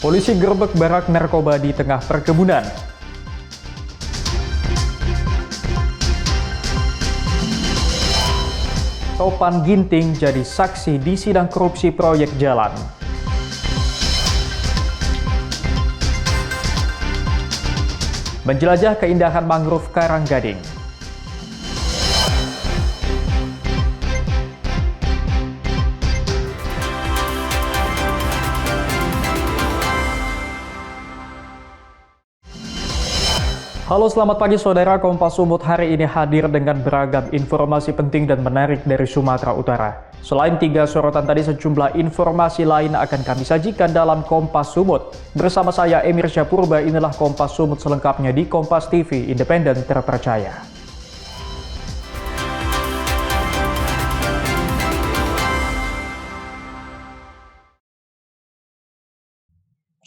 Polisi gerbek barak narkoba di tengah perkebunan. Topan Ginting jadi saksi di sidang korupsi proyek jalan. Menjelajah keindahan mangrove Karanggading. Halo, selamat pagi saudara. Kompas Sumut hari ini hadir dengan beragam informasi penting dan menarik dari Sumatera Utara. Selain 3 sorotan tadi, sejumlah informasi lain akan kami sajikan dalam Kompas Sumut. Bersama saya Emir Syapurba, inilah Kompas Sumut selengkapnya di Kompas TV, independen terpercaya.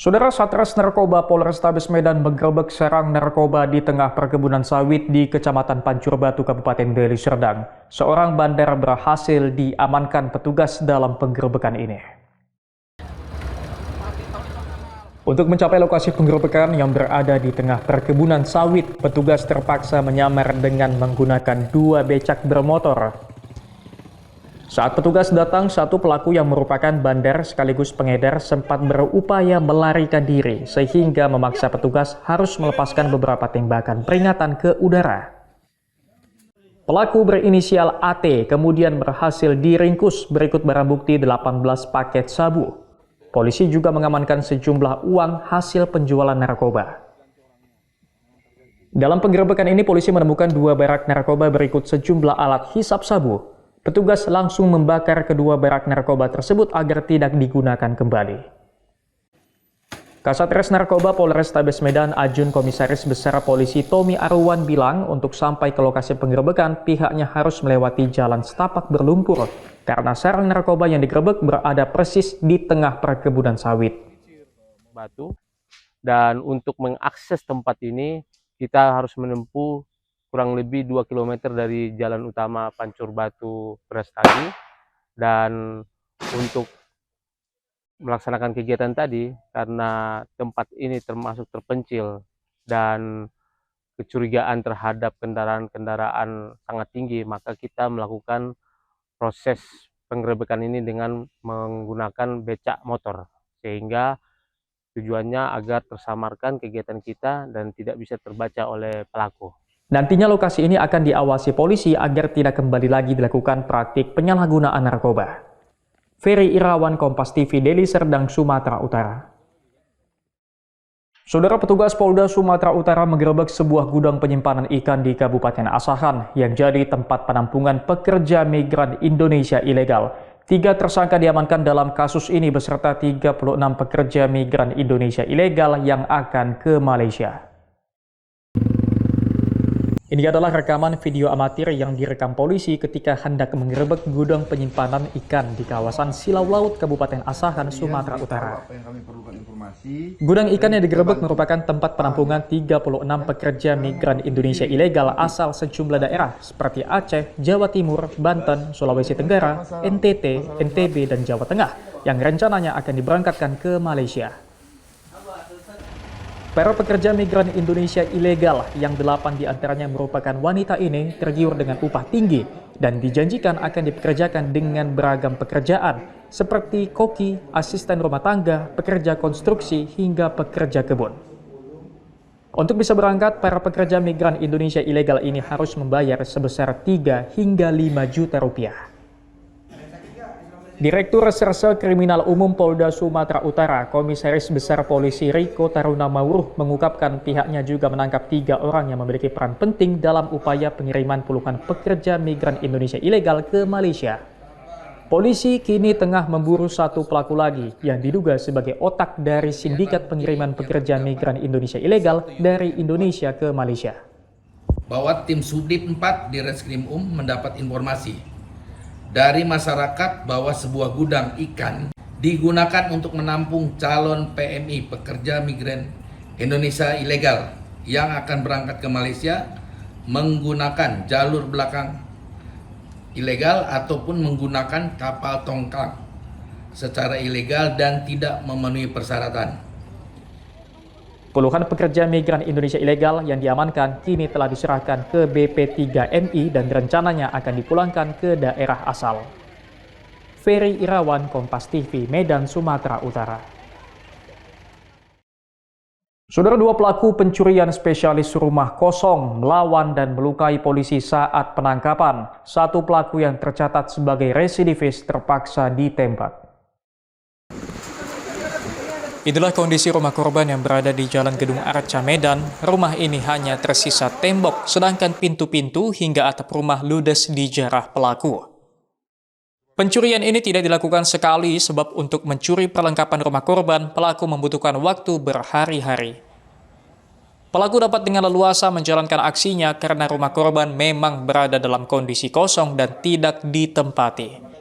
Saudara, Satres Narkoba Polrestabes Medan menggerebek sarang narkoba di tengah perkebunan sawit di Kecamatan Pancur Batu, Kabupaten Deli Serdang. Seorang bandar berhasil diamankan petugas dalam penggerebekan ini. Untuk mencapai lokasi penggerebekan yang berada di tengah perkebunan sawit, petugas terpaksa menyamar dengan menggunakan 2 becak bermotor. Saat petugas datang, satu pelaku yang merupakan bandar sekaligus pengedar sempat berupaya melarikan diri sehingga memaksa petugas harus melepaskan beberapa tembakan peringatan ke udara. Pelaku berinisial AT kemudian berhasil diringkus berikut barang bukti 18 paket sabu. Polisi juga mengamankan sejumlah uang hasil penjualan narkoba. Dalam penggerebekan ini, polisi menemukan 2 barak narkoba berikut sejumlah alat hisap sabu. Petugas langsung membakar kedua barak narkoba tersebut agar tidak digunakan kembali. Kasatres Narkoba Polrestabes Medan Ajun Komisaris Besar Polisi Tommy Arwan bilang untuk sampai ke lokasi penggerebekan pihaknya harus melewati jalan setapak berlumpur karena sarang narkoba yang digerebek berada persis di tengah perkebunan sawit. Dan untuk mengakses tempat ini kita harus menempuh kurang lebih 2 km dari jalan utama Pancur Batu Prestasi. Dan untuk melaksanakan kegiatan tadi, karena tempat ini termasuk terpencil dan kecurigaan terhadap kendaraan-kendaraan sangat tinggi, maka kita melakukan proses penggerebekan ini dengan menggunakan becak motor, sehingga tujuannya agar tersamarkan kegiatan kita dan tidak bisa terbaca oleh pelaku. Nantinya lokasi ini akan diawasi polisi agar tidak kembali lagi dilakukan praktik penyalahgunaan narkoba. Ferry Irawan, Kompas TV, Deli Serdang, Sumatera Utara. Saudara, petugas Polda Sumatera Utara menggerebek sebuah gudang penyimpanan ikan di Kabupaten Asahan yang jadi tempat penampungan pekerja migran Indonesia ilegal. 3 tersangka diamankan dalam kasus ini beserta 36 pekerja migran Indonesia ilegal yang akan ke Malaysia. Ini adalah rekaman video amatir yang direkam polisi ketika hendak menggerebek gudang penyimpanan ikan di kawasan Silau Laut, Kabupaten Asahan, Sumatera Utara. Gudang ikan yang digerebek merupakan tempat penampungan 36 pekerja migran Indonesia ilegal asal sejumlah daerah seperti Aceh, Jawa Timur, Banten, Sulawesi Tenggara, NTT, NTB, dan Jawa Tengah yang rencananya akan diberangkatkan ke Malaysia. Para pekerja migran Indonesia ilegal yang 8 diantaranya merupakan wanita ini tergiur dengan upah tinggi dan dijanjikan akan dipekerjakan dengan beragam pekerjaan seperti koki, asisten rumah tangga, pekerja konstruksi, hingga pekerja kebun. Untuk bisa berangkat, para pekerja migran Indonesia ilegal ini harus membayar sebesar 3 hingga 5 juta rupiah. Direktur Reserse Kriminal Umum Polda Sumatera Utara, Komisaris Besar Polisi Riko Taruna Mauruh mengungkapkan pihaknya juga menangkap 3 orang yang memiliki peran penting dalam upaya pengiriman puluhan pekerja migran Indonesia ilegal ke Malaysia. Polisi kini tengah memburu 1 pelaku lagi yang diduga sebagai otak dari sindikat pengiriman pekerja migran Indonesia ilegal dari Indonesia ke Malaysia. Bahwa tim Subdit 4 di Reskrim mendapat informasi dari masyarakat bahwa sebuah gudang ikan digunakan untuk menampung calon PMI pekerja migran Indonesia ilegal yang akan berangkat ke Malaysia menggunakan jalur belakang ilegal ataupun menggunakan kapal tongkang secara ilegal dan tidak memenuhi persyaratan. Puluhan pekerja migran Indonesia ilegal yang diamankan kini telah diserahkan ke BP3MI dan rencananya akan dipulangkan ke daerah asal. Ferry Irawan, Kompas TV, Medan, Sumatera Utara. Saudara, dua pelaku pencurian spesialis rumah kosong melawan dan melukai polisi saat penangkapan. Satu pelaku yang tercatat sebagai residivis terpaksa ditembak. Itulah kondisi rumah korban yang berada di Jalan Gedung Arca, Medan. Rumah ini hanya tersisa tembok, sedangkan pintu-pintu hingga atap rumah ludes dijarah pelaku. Pencurian ini tidak dilakukan sekali sebab untuk mencuri perlengkapan rumah korban, pelaku membutuhkan waktu berhari-hari. Pelaku dapat dengan leluasa menjalankan aksinya karena rumah korban memang berada dalam kondisi kosong dan tidak ditempati.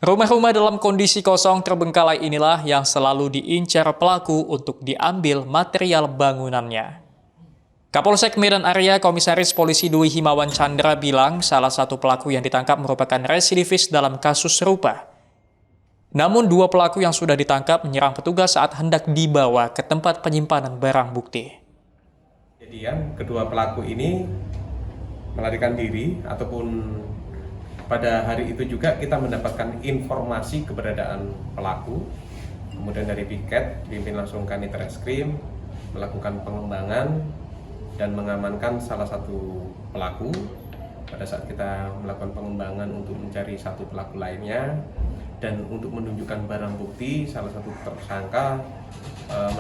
Rumah-rumah dalam kondisi kosong terbengkalai inilah yang selalu diincar pelaku untuk diambil material bangunannya. Kapolsek Medan Area Komisaris Polisi Dwi Himawan Chandra bilang salah satu pelaku yang ditangkap merupakan residivis dalam kasus serupa. Namun dua pelaku yang sudah ditangkap menyerang petugas saat hendak dibawa ke tempat penyimpanan barang bukti. Kejadian kedua pelaku ini melarikan diri ataupun pada hari itu juga kita mendapatkan informasi keberadaan pelaku. Kemudian dari piket, pimpin langsung kanit reskrim melakukan pengembangan dan mengamankan salah satu pelaku. Pada saat kita melakukan pengembangan untuk mencari satu pelaku lainnya dan untuk menunjukkan barang bukti, salah satu tersangka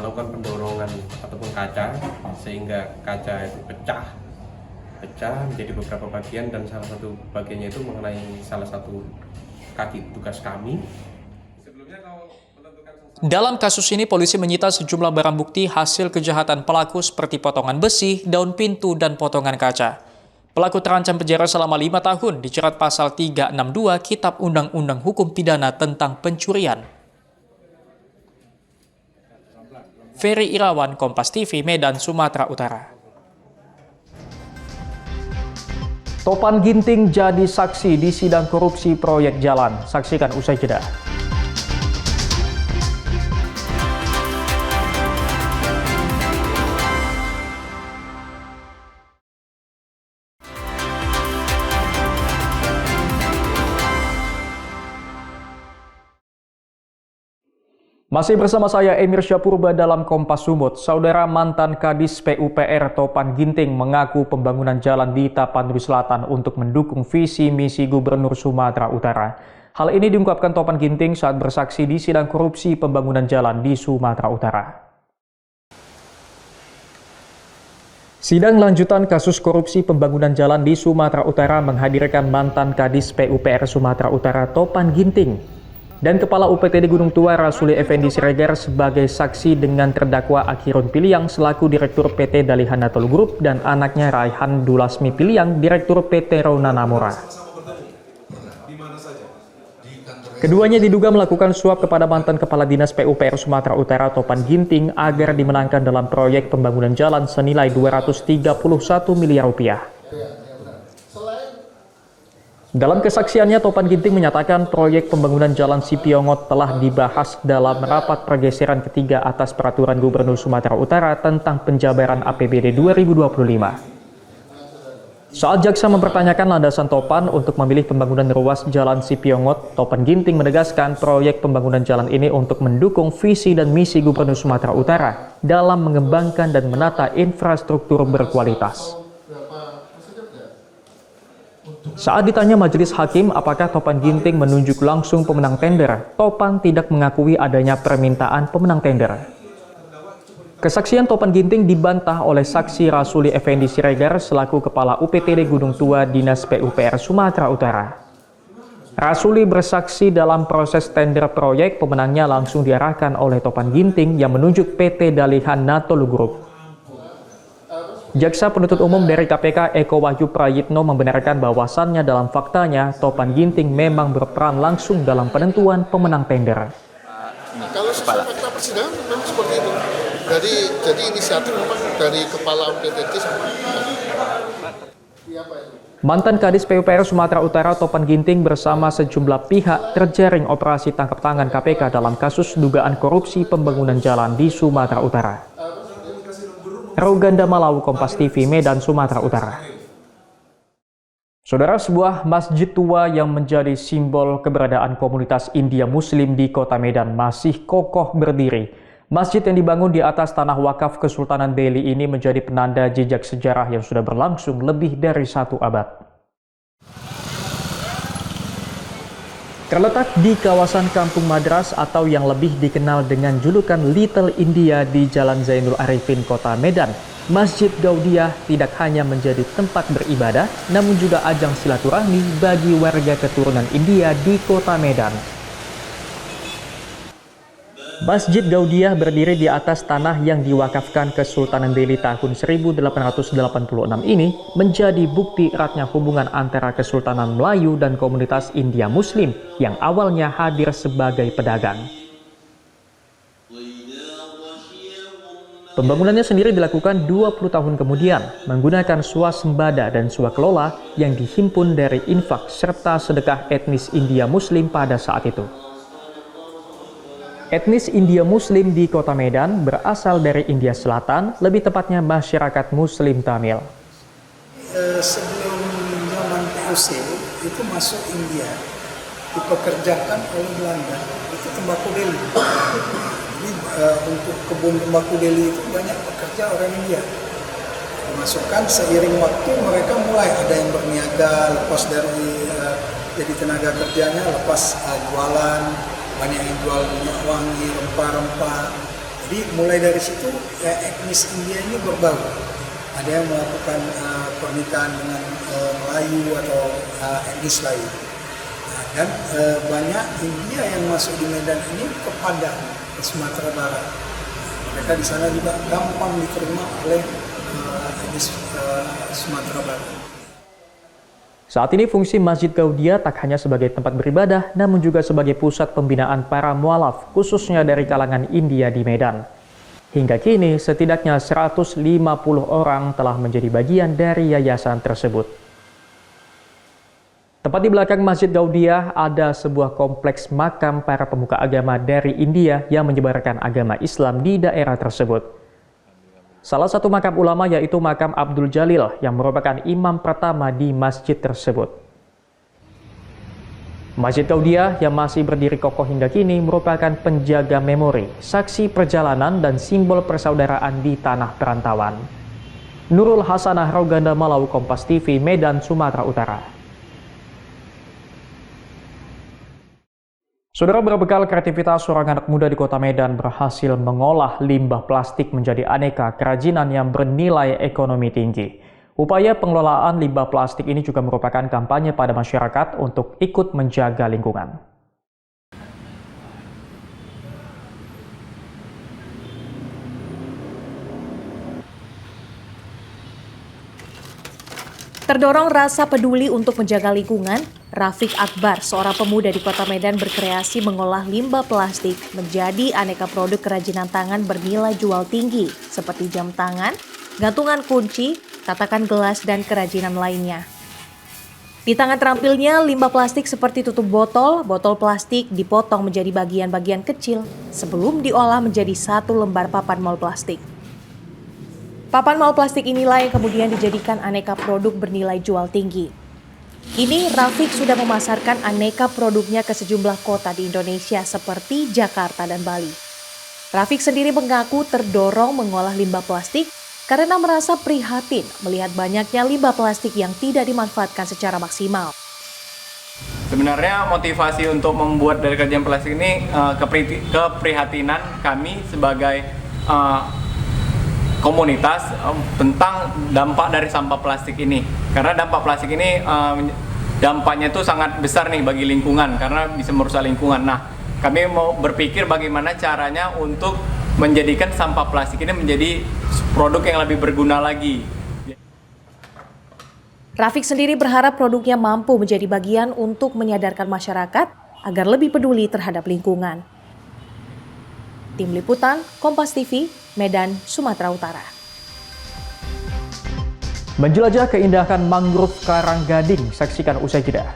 melakukan pendorongan ataupun kaca sehingga kaca itu pecah menjadi beberapa bagian dan salah satu bagiannya itu mengenai salah satu kaki tugas kami. Dalam kasus ini, polisi menyita sejumlah barang bukti hasil kejahatan pelaku seperti potongan besi, daun pintu, dan potongan kaca. Pelaku terancam penjara selama 5 tahun dijerat pasal 362 Kitab Undang-Undang Hukum Pidana tentang pencurian. Ferry Irawan, Kompas TV, Medan, Sumatera Utara. Topan Ginting jadi saksi di sidang korupsi proyek jalan. Saksikan usai jeda. Masih bersama saya Emir Syapurba dalam Kompas Sumut. Saudara, mantan Kadis PUPR Topan Ginting mengaku pembangunan jalan di Tapanuli Selatan untuk mendukung visi misi Gubernur Sumatera Utara. Hal ini diungkapkan Topan Ginting saat bersaksi di sidang korupsi pembangunan jalan di Sumatera Utara. Sidang lanjutan kasus korupsi pembangunan jalan di Sumatera Utara menghadirkan mantan Kadis PUPR Sumatera Utara Topan Ginting dan Kepala UPTD Gunung Tua Rasuli Effendi Siregar sebagai saksi dengan terdakwa Akirun Piliang selaku Direktur PT Dalihan Natol Group dan anaknya Raihan Dulasmi Piliang, Direktur PT Rona Namora. Keduanya diduga melakukan suap kepada mantan Kepala Dinas PUPR Sumatera Utara Topan Ginting agar dimenangkan dalam proyek pembangunan jalan senilai 231 miliar rupiah. Dalam kesaksiannya, Topan Ginting menyatakan proyek pembangunan Jalan Sipiongot telah dibahas dalam rapat pergeseran ketiga atas Peraturan Gubernur Sumatera Utara tentang penjabaran APBD 2025. Saat jaksa mempertanyakan landasan Topan untuk memilih pembangunan ruas Jalan Sipiongot, Topan Ginting menegaskan proyek pembangunan jalan ini untuk mendukung visi dan misi Gubernur Sumatera Utara dalam mengembangkan dan menata infrastruktur berkualitas. Saat ditanya majelis hakim apakah Topan Ginting menunjuk langsung pemenang tender, Topan tidak mengakui adanya permintaan pemenang tender. Kesaksian Topan Ginting dibantah oleh saksi Rasuli Effendi Siregar selaku Kepala UPTD Gunung Tua Dinas PUPR Sumatera Utara. Rasuli bersaksi dalam proses tender proyek pemenangnya langsung diarahkan oleh Topan Ginting yang menunjuk PT Dalihan Natol Group. Jaksa penuntut umum dari KPK Eko Wahyu Prayitno membenarkan bahwasannya dalam faktanya Topan Ginting memang berperan langsung dalam penentuan pemenang tender. Kalau sesuai fakta persidangan memang seperti itu. Jadi inisiatif memang dari Kepala UPTD sama Mantan Kadis PUPR Sumatera Utara Topan Ginting bersama sejumlah pihak terjaring operasi tangkap tangan KPK dalam kasus dugaan korupsi pembangunan jalan di Sumatera Utara. Roganda Malau, Kompas TV, Medan, Sumatera Utara. Saudara, sebuah masjid tua yang menjadi simbol keberadaan komunitas India Muslim di kota Medan masih kokoh berdiri. Masjid yang dibangun di atas tanah wakaf Kesultanan Delhi ini menjadi penanda jejak sejarah yang sudah berlangsung lebih dari 1 abad. Terletak di kawasan Kampung Madras atau yang lebih dikenal dengan julukan Little India di Jalan Zainul Arifin, Kota Medan, Masjid Gaudiah tidak hanya menjadi tempat beribadah, namun juga ajang silaturahmi bagi warga keturunan India di Kota Medan. Masjid Gaudiah berdiri di atas tanah yang diwakafkan Kesultanan Delhi tahun 1886 ini menjadi bukti eratnya hubungan antara Kesultanan Melayu dan komunitas India Muslim yang awalnya hadir sebagai pedagang. Pembangunannya sendiri dilakukan 20 tahun kemudian menggunakan swasembada dan swakelola yang dihimpun dari infak serta sedekah etnis India Muslim pada saat itu. Etnis India Muslim di kota Medan berasal dari India Selatan, lebih tepatnya masyarakat Muslim Tamil. Sebelum zaman POC itu masuk India, dipekerjakan oleh Belanda, itu tembakau Delhi. Jadi untuk kebun tembakau Delhi itu banyak pekerja orang India. Dimasukkan seiring waktu mereka mulai ada yang berniaga, lepas dari jadi tenaga kerjanya, lepas jualan. Banyak yang jual minyak wangi, rempah-rempah. Jadi mulai dari situ etnis India ini berbaur. Ada yang melakukan pernikahan dengan Melayu atau etnis lain. Dan banyak India yang masuk di Medan ini ke Padang, ke Sumatera Barat. Mereka di sana juga gampang diterima oleh etnis Sumatera Barat. Saat ini fungsi Masjid Gaudiah tak hanya sebagai tempat beribadah, namun juga sebagai pusat pembinaan para mualaf, khususnya dari kalangan India di Medan. Hingga kini, setidaknya 150 orang telah menjadi bagian dari yayasan tersebut. Tepat di belakang Masjid Gaudiah ada sebuah kompleks makam para pemuka agama dari India yang menyebarkan agama Islam di daerah tersebut. Salah satu makam ulama yaitu makam Abdul Jalil yang merupakan imam pertama di masjid tersebut. Masjid Gaudiah yang masih berdiri kokoh hingga kini merupakan penjaga memori, saksi perjalanan dan simbol persaudaraan di tanah perantauan. Nurul Hasanah, Roganda Malau, Kompas TV, Medan, Sumatera Utara. Saudara, berbekal kreativitas seorang anak muda di kota Medan berhasil mengolah limbah plastik menjadi aneka kerajinan yang bernilai ekonomi tinggi. Upaya pengelolaan limbah plastik ini juga merupakan kampanye pada masyarakat untuk ikut menjaga lingkungan. Terdorong rasa peduli untuk menjaga lingkungan, Rafiq Akbar, seorang pemuda di kota Medan berkreasi mengolah limbah plastik menjadi aneka produk kerajinan tangan bernilai jual tinggi seperti jam tangan, gantungan kunci, tatakan gelas, dan kerajinan lainnya. Di tangan terampilnya, limbah plastik seperti tutup botol plastik dipotong menjadi bagian-bagian kecil sebelum diolah menjadi satu lembar papan mal plastik. Papan mal plastik inilah yang kemudian dijadikan aneka produk bernilai jual tinggi. Kini Rafiq sudah memasarkan aneka produknya ke sejumlah kota di Indonesia seperti Jakarta dan Bali. Rafiq sendiri mengaku terdorong mengolah limbah plastik karena merasa prihatin melihat banyaknya limbah plastik yang tidak dimanfaatkan secara maksimal. Sebenarnya motivasi untuk membuat dari kerajinan plastik ini keprihatinan kami sebagai komunitas tentang dampak dari sampah plastik ini. Karena dampak plastik ini dampaknya itu sangat besar nih bagi lingkungan karena bisa merusak lingkungan. Nah, kami mau berpikir bagaimana caranya untuk menjadikan sampah plastik ini menjadi produk yang lebih berguna lagi. Rafiq sendiri berharap produknya mampu menjadi bagian untuk menyadarkan masyarakat agar lebih peduli terhadap lingkungan. Tim Liputan, Kompas TV, Medan, Sumatera Utara. Menjelajah keindahan mangrove Karanggading, saksikan usai jeda.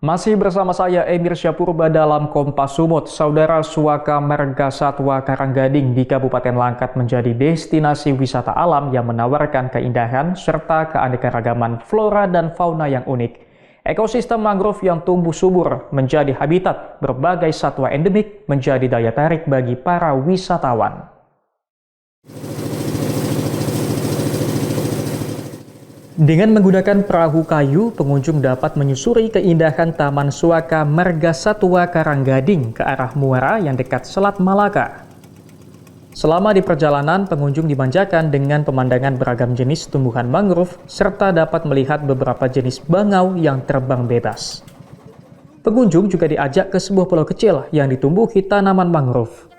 Masih bersama saya Emir Syapurba dalam Kompas Sumut. Saudara, Suaka Marga Satwa Karanggading di Kabupaten Langkat menjadi destinasi wisata alam yang menawarkan keindahan serta keanekaragaman flora dan fauna yang unik. Ekosistem mangrove yang tumbuh subur menjadi habitat berbagai satwa endemik menjadi daya tarik bagi para wisatawan. Dengan menggunakan perahu kayu, pengunjung dapat menyusuri keindahan Taman Suaka Marga Satwa Karanggading ke arah muara yang dekat Selat Malaka. Selama di perjalanan, pengunjung dimanjakan dengan pemandangan beragam jenis tumbuhan mangrove serta dapat melihat beberapa jenis bangau yang terbang bebas. Pengunjung juga diajak ke sebuah pulau kecil yang ditumbuhi tanaman mangrove.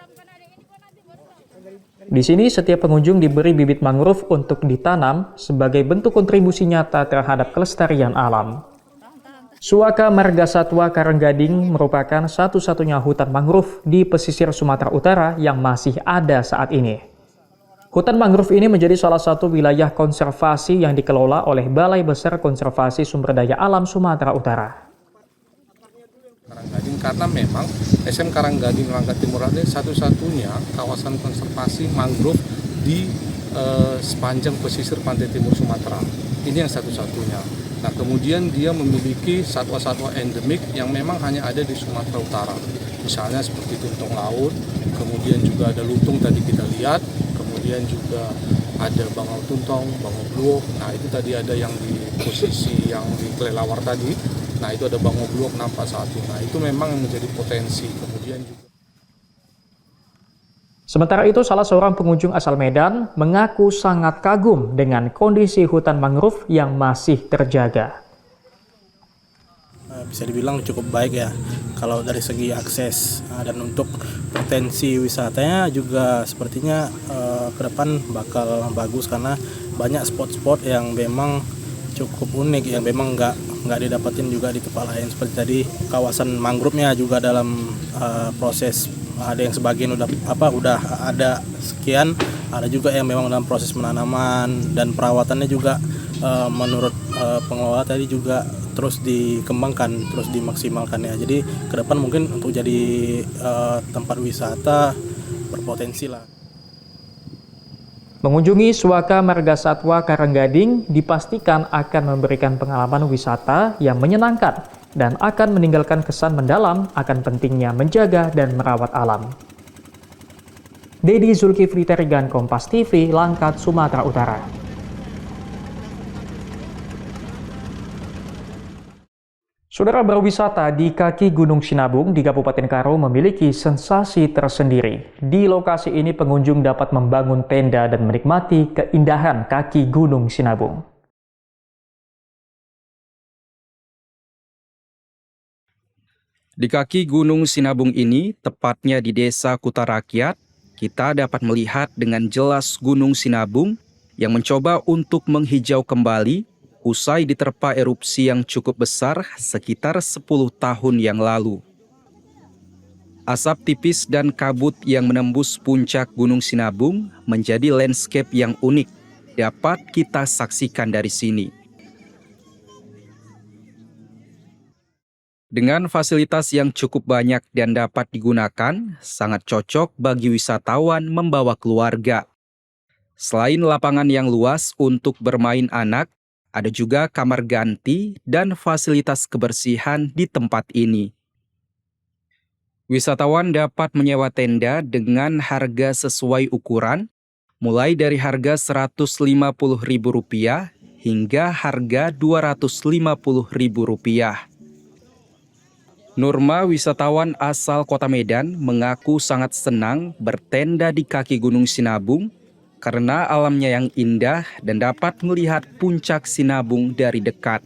Di sini, setiap pengunjung diberi bibit mangrove untuk ditanam sebagai bentuk kontribusi nyata terhadap kelestarian alam. Suaka Marga Satwa Karanggading merupakan satu-satunya hutan mangrove di pesisir Sumatera Utara yang masih ada saat ini. Hutan mangrove ini menjadi salah satu wilayah konservasi yang dikelola oleh Balai Besar Konservasi Sumber Daya Alam Sumatera Utara. Karanggading karena memang SM Karanggading Langkat Timur adalah satu-satunya kawasan konservasi mangrove di sepanjang pesisir pantai timur Sumatera. Ini yang satu-satunya. Nah, kemudian dia memiliki satwa-satwa endemik yang memang hanya ada di Sumatera Utara. Misalnya seperti tuntong laut, kemudian juga ada lutung tadi kita lihat, kemudian juga ada bangau tuntong, bangau bluok. Nah, itu tadi ada yang di posisi yang di kelelawar tadi. Nah, itu ada bangau bluok nampak satu. Nah, itu memang yang menjadi potensi. Kemudian juga. Sementara itu, salah seorang pengunjung asal Medan mengaku sangat kagum dengan kondisi hutan mangrove yang masih terjaga. Bisa dibilang cukup baik ya, kalau dari segi akses dan untuk potensi wisatanya juga sepertinya ke depan bakal bagus karena banyak spot-spot yang memang cukup unik yang memang nggak didapatin juga di tempat lain. Seperti tadi kawasan mangrove-nya juga dalam proses, ada yang sebagian udah ada sekian, ada juga yang memang dalam proses penanaman dan perawatannya juga menurut pengelola tadi juga terus dikembangkan, terus dimaksimalkan ya. Jadi ke depan mungkin untuk jadi tempat wisata berpotensi lah. Mengunjungi Suaka Marga Satwa Karanggading dipastikan akan memberikan pengalaman wisata yang menyenangkan dan akan meninggalkan kesan mendalam akan pentingnya menjaga dan merawat alam. Dedi Zulkifli Terigan, Kompas TV, Langkat, Sumatera Utara. Saudara, berwisata di kaki Gunung Sinabung di Kabupaten Karo memiliki sensasi tersendiri. Di lokasi ini pengunjung dapat membangun tenda dan menikmati keindahan kaki Gunung Sinabung. Di kaki Gunung Sinabung ini, tepatnya di Desa Kutarakyat, kita dapat melihat dengan jelas Gunung Sinabung yang mencoba untuk menghijau kembali usai diterpa erupsi yang cukup besar sekitar 10 tahun yang lalu. Asap tipis dan kabut yang menembus puncak Gunung Sinabung menjadi landscape yang unik dapat kita saksikan dari sini. Dengan fasilitas yang cukup banyak dan dapat digunakan, sangat cocok bagi wisatawan membawa keluarga. Selain lapangan yang luas untuk bermain anak, ada juga kamar ganti dan fasilitas kebersihan di tempat ini. Wisatawan dapat menyewa tenda dengan harga sesuai ukuran, mulai dari harga Rp150.000 hingga harga Rp250.000. Nurma, wisatawan asal Kota Medan, mengaku sangat senang bertenda di kaki Gunung Sinabung karena alamnya yang indah dan dapat melihat puncak Sinabung dari dekat.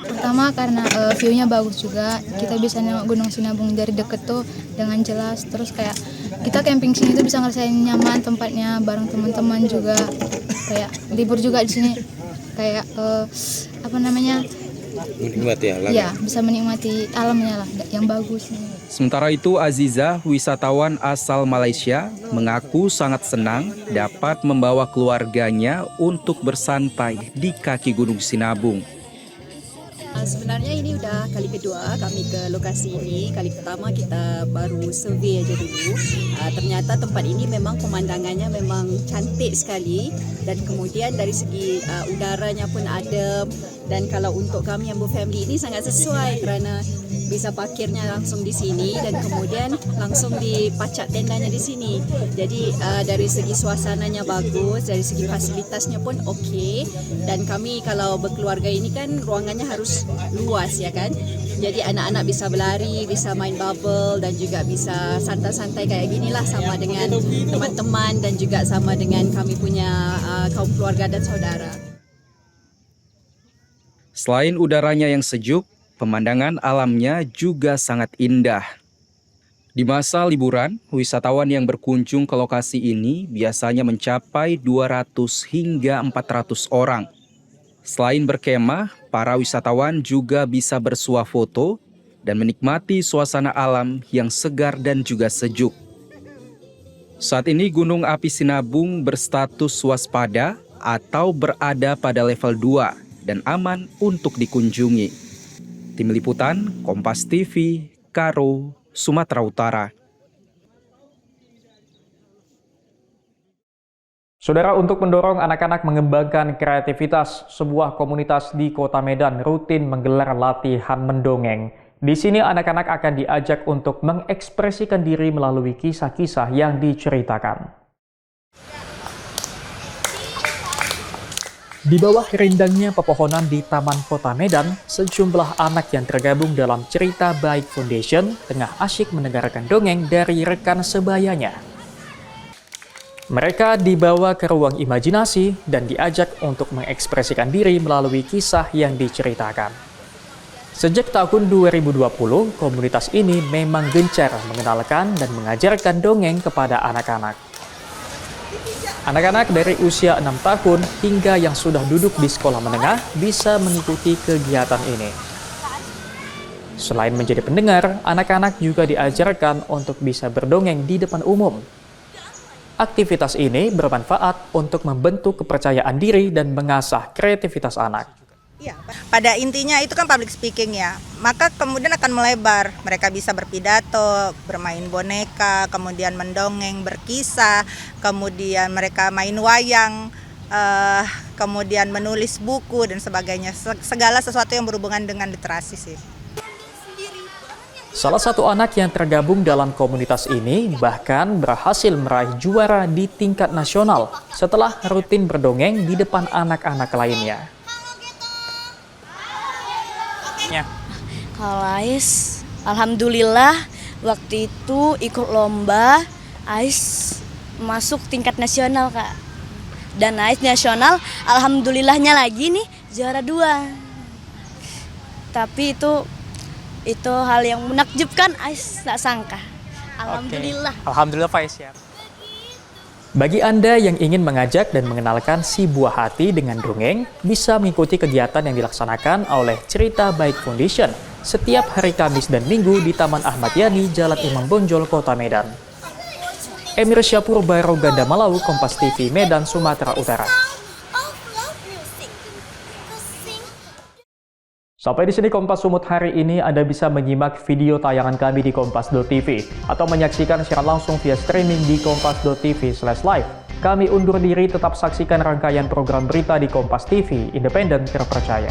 Pertama karena view-nya bagus juga, kita bisa nengok Gunung Sinabung dari dekat tuh dengan jelas, terus kayak kita camping sini tuh bisa ngerasain nyaman tempatnya bareng teman-teman juga, kayak libur juga di sini, kayak menikmati alam. Ya, bisa menikmati alamnya lah yang bagus. Sementara itu, Aziza, wisatawan asal Malaysia, mengaku sangat senang dapat membawa keluarganya untuk bersantai di kaki Gunung Sinabung. Sebenarnya ini udah kali kedua kami ke lokasi ini. Kali pertama kita baru survei aja dulu. Ternyata tempat ini memang pemandangannya memang cantik sekali, dan kemudian dari segi udaranya pun adem, dan kalau untuk kami yang berfamily ini sangat sesuai kerana bisa parkirnya langsung di sini dan kemudian langsung dipacak tendanya di sini. Jadi dari segi suasananya bagus, dari segi fasilitasnya pun okey, dan kami kalau berkeluarga ini kan ruangannya harus luas ya kan. Jadi anak-anak bisa berlari, bisa main bubble dan juga bisa santai-santai kayak ginilah sama dengan teman-teman dan juga sama dengan kami punya kaum keluarga dan saudara. Selain udaranya yang sejuk, pemandangan alamnya juga sangat indah. Di masa liburan, wisatawan yang berkunjung ke lokasi ini biasanya mencapai 200 hingga 400 orang. Selain berkemah, para wisatawan juga bisa bersuah foto dan menikmati suasana alam yang segar dan juga sejuk. Saat ini Gunung Api Sinabung berstatus waspada atau berada pada level 2 dan aman untuk dikunjungi. Tim Liputan, Kompas TV, Karo, Sumatera Utara. Saudara, untuk mendorong anak-anak mengembangkan kreativitas, sebuah komunitas di Kota Medan rutin menggelar latihan mendongeng. Di sini anak-anak akan diajak untuk mengekspresikan diri melalui kisah-kisah yang diceritakan. Di bawah rindangnya pepohonan di Taman Kota Medan, sejumlah anak yang tergabung dalam Cerita Baik Foundation tengah asyik mendengarkan dongeng dari rekan sebayanya. Mereka dibawa ke ruang imajinasi dan diajak untuk mengekspresikan diri melalui kisah yang diceritakan. Sejak tahun 2020, komunitas ini memang gencar mengenalkan dan mengajarkan dongeng kepada anak-anak. Anak-anak dari usia 6 tahun hingga yang sudah duduk di sekolah menengah bisa mengikuti kegiatan ini. Selain menjadi pendengar, anak-anak juga diajarkan untuk bisa berdongeng di depan umum. Aktivitas ini bermanfaat untuk membentuk kepercayaan diri dan mengasah kreativitas anak. Ya, pada intinya itu kan public speaking ya, maka kemudian akan melebar. Mereka bisa berpidato, bermain boneka, kemudian mendongeng, berkisah, kemudian mereka main wayang, kemudian menulis buku dan sebagainya. Segala sesuatu yang berhubungan dengan literasi sih. Salah satu anak yang tergabung dalam komunitas ini bahkan berhasil meraih juara di tingkat nasional setelah rutin berdongeng di depan anak-anak lainnya. Kalau Ais, alhamdulillah waktu itu ikut lomba, Ais masuk tingkat nasional Kak. Dan Ais nasional, alhamdulillahnya lagi nih juara 2. Tapi itu hal yang menakjubkan, Ais tak sangka. Alhamdulillah. Oke. Alhamdulillah Faiz ya. Bagi Anda yang ingin mengajak dan mengenalkan si buah hati dengan dongeng, bisa mengikuti kegiatan yang dilaksanakan oleh Cerita Baik Foundation setiap hari Kamis dan Minggu di Taman Ahmad Yani, Jalan Imam Bonjol, Kota Medan. Emir Syapur, Bairo Ganda Malau, Kompas TV, Medan, Sumatera Utara. Sampai di sini Kompas Sumut hari ini. Anda bisa menyimak video tayangan kami di kompas.tv atau menyaksikan siaran langsung via streaming di kompas.tv/live. Kami undur diri, tetap saksikan rangkaian program berita di Kompas TV, independen terpercaya.